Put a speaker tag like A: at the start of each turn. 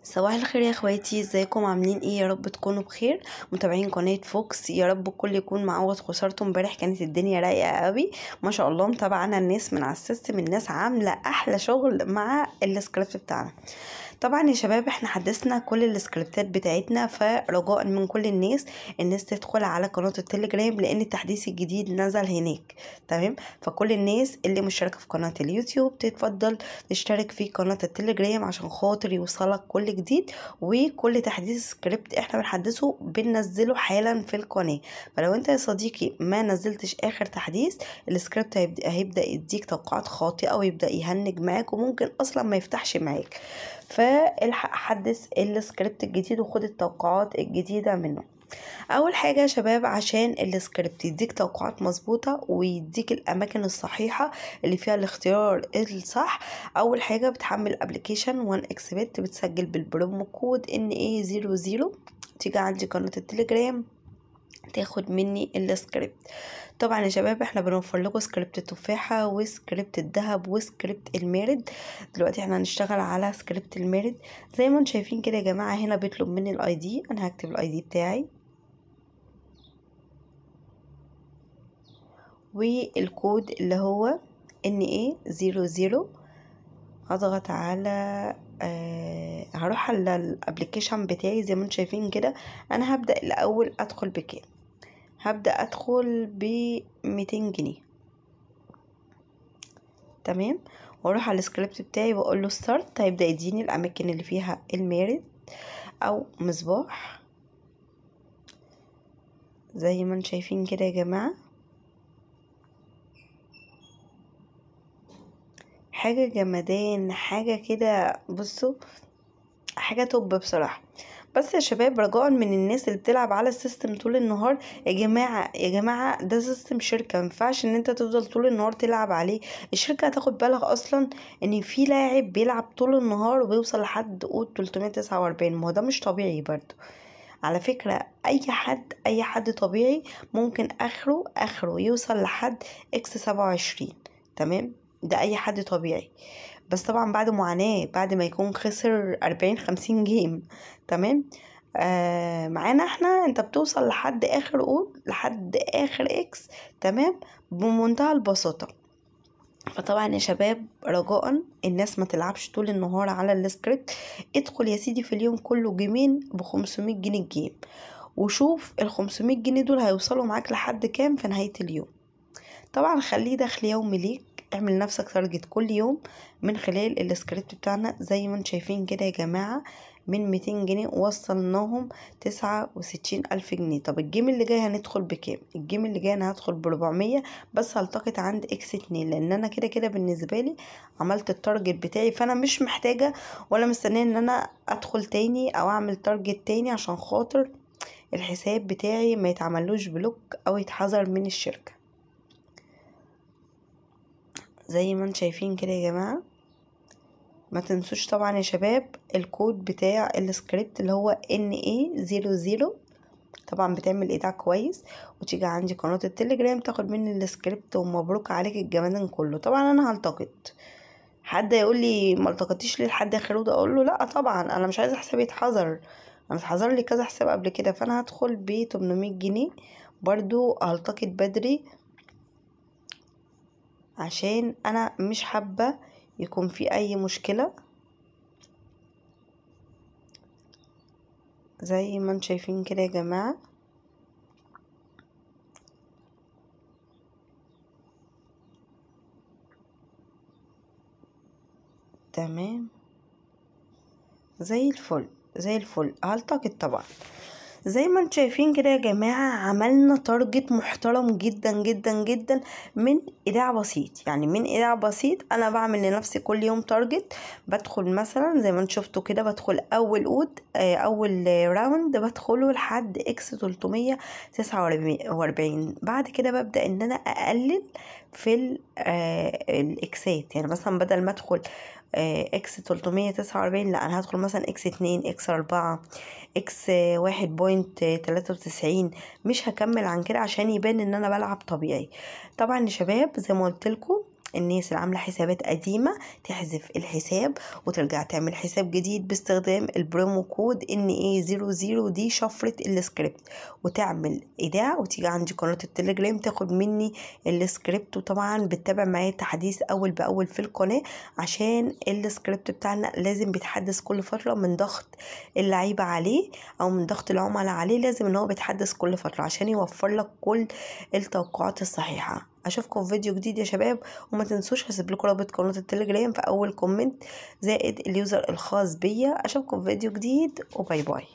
A: صباح الخير يا اخواتي، ازيكم؟ عاملين ايه؟ يا رب تكونوا بخير. متابعين قناه فوكس، يا رب الكل يكون معوض خسارته. امبارح كانت الدنيا رايقه قوي ما شاء الله. متابعانا الناس من على السيستم، الناس عامله احلى شغل مع السكريبت بتاعنا. طبعا يا شباب احنا حدثنا كل السكريبتات بتاعتنا، فرجاء من كل الناس تدخل على قناه التليجرام لان التحديث الجديد نزل هناك. تمام، فكل الناس اللي مشتركه في قناه اليوتيوب تتفضل تشترك في قناه التليجرام عشان خاطر يوصلك كل جديد، وكل تحديث سكريبت احنا بنحدثه بننزله حالا في القناه. فلو انت يا صديقي ما نزلتش اخر تحديث، السكريبت هيبدا يديك توقعات خاطئه ويبدا يهنج معاك وممكن اصلا ما يفتحش معاك. فالحق حدث السكريبت الجديد وخد التوقعات الجديدة منه. اول حاجة يا شباب، عشان السكريبت يديك توقعات مظبوطة ويديك الاماكن الصحيحة اللي فيها الاختيار الصح، اول حاجة بتحمل ابلكيشن 1 اكسبت، بتسجل بالبرومو كود NA00، تيجي عندي قناة التليجرام تاخد مني السكريبت. طبعا يا شباب احنا بنوفر لكم سكريبت التفاحة وسكريبت الذهب وسكريبت المارد. دلوقتي احنا هنشتغل على سكريبت المارد. زي ما انتم شايفين كده يا جماعة، هنا بيطلب مني الاي دي، انا هكتب الاي دي بتاعي والكود اللي هو NA00. هضغط على هروح على الابليكيشن بتاعي زي ما انتم شايفين كده. انا هبدأ الاول ادخل بكام؟ هبدأ ادخل ب200 جنيه. تمام، واروح على السكريبت بتاعي واقول له ستارت. هيبدأ يديني الاماكن اللي فيها المارد او مصباح زي ما انتم شايفين كده يا جماعة. حاجة جمدان، حاجة كده، بصوا حاجة توب بصراحة. بس يا شباب رجاء من الناس اللي بتلعب على السيستم طول النهار، يا جماعة يا جماعة ده سيستم شركة، مينفعش ان انت تفضل طول النهار تلعب عليه. الشركة هتاخد بالها اصلا ان في لاعب بيلعب طول النهار وبيوصل لحد قول 349. ما هو ده مش طبيعي برضو على فكرة. اي حد طبيعي ممكن اخره يوصل لحد X27. تمام، ده اي حد طبيعي، بس طبعا بعد معاناة، بعد ما يكون خسر 40-50 جيم. تمام، معانا احنا انت بتوصل لحد لحد اخر اكس. تمام، بمنتهى البساطة. فطبعا يا شباب رجاء الناس ما تلعبش طول النهار على السكريبت. ادخل يا سيدي في اليوم كله جيمين ب500 جنيه الجيم، وشوف ال500 جنيه دول هيوصلوا معاك لحد كام في نهاية اليوم. طبعا خليه دخل يومي ليك، اعمل نفسك تارجت كل يوم من خلال السكريبت بتاعنا. زي ما انتم شايفين كده يا جماعة، من 200 جنيه وصلناهم 69,000 جنيه. طب الجيم اللي جاي هندخل بكام؟ الجيم اللي جاي انا هدخل ب400، بس هلتقط عند X2 لان انا كده كده بالنسبة لي عملت التارجت بتاعي، فانا مش محتاجة ولا مستنية ان انا ادخل تاني او اعمل تارجت تاني عشان خاطر الحساب بتاعي ما يتعملوش بلوك او يتحذر من الشركة. زي ما انتم شايفين كده يا جماعة. ما تنسوش طبعا يا شباب الكود بتاع السكريبت اللي هو NA00. طبعا بتعمل ايداع كويس وتيجي عندي قناة التليجرام تاخد مني السكريبت، ومبروك عليك الجمدان كله. طبعا انا هلتقط. حد يقول لي ما التقطتيش ليه لحد اخر وده، اقول له لا طبعا انا مش عايزه حسابي يتحذر، انا اتحذر لي كذا حساب قبل كده، فانا هدخل ب800 جنيه برضو هلتقط بدري عشان انا مش حابة يكون في اي مشكلة. زي ما انتم شايفين كده يا جماعة. تمام، زي الفل زي الفل. هلتقط طبعا زي ما انتم شايفين كده يا جماعة. عملنا تارجت محترم جدا جدا جدا من ايداع بسيط. يعني من ايداع بسيط انا بعمل لنفسي كل يوم تارجت. بدخل مثلا زي ما انتم شفتوا كده، بدخل اول راوند بدخله لحد X349. بعد كده ببدأ ان انا اقلل في الاكسات. يعني مثلا بدل ما ادخل X349، لا انا هدخل مثلا X2 X4 X1.93. مش هكمل عن كده عشان يبان ان انا بلعب طبيعي. طبعا يا شباب زي ما قلت لكم الناس اللي عاملة حسابات قديمة تحذف الحساب وترجع تعمل حساب جديد باستخدام البرومو كود NA00 دي شفرة السكريبت، وتعمل ايداع وتيجي عندي قناة التليجرام تاخد مني السكريبت. وطبعا بتتابع معايا تحديث اول باول في القناة، عشان السكريبت بتاعنا لازم بيتحدث كل فترة من ضغط اللعيبة عليه او من ضغط العملاء عليه، لازم ان هو بيتحدث كل فترة عشان يوفر لك كل التوقعات الصحيحة. اشوفكم في فيديو جديد يا شباب، وما تنسوش هسيب لكم رابط قناة التليجرام في اول كومنت زائد اليوزر الخاص بيا. اشوفكم في فيديو جديد وباي باي.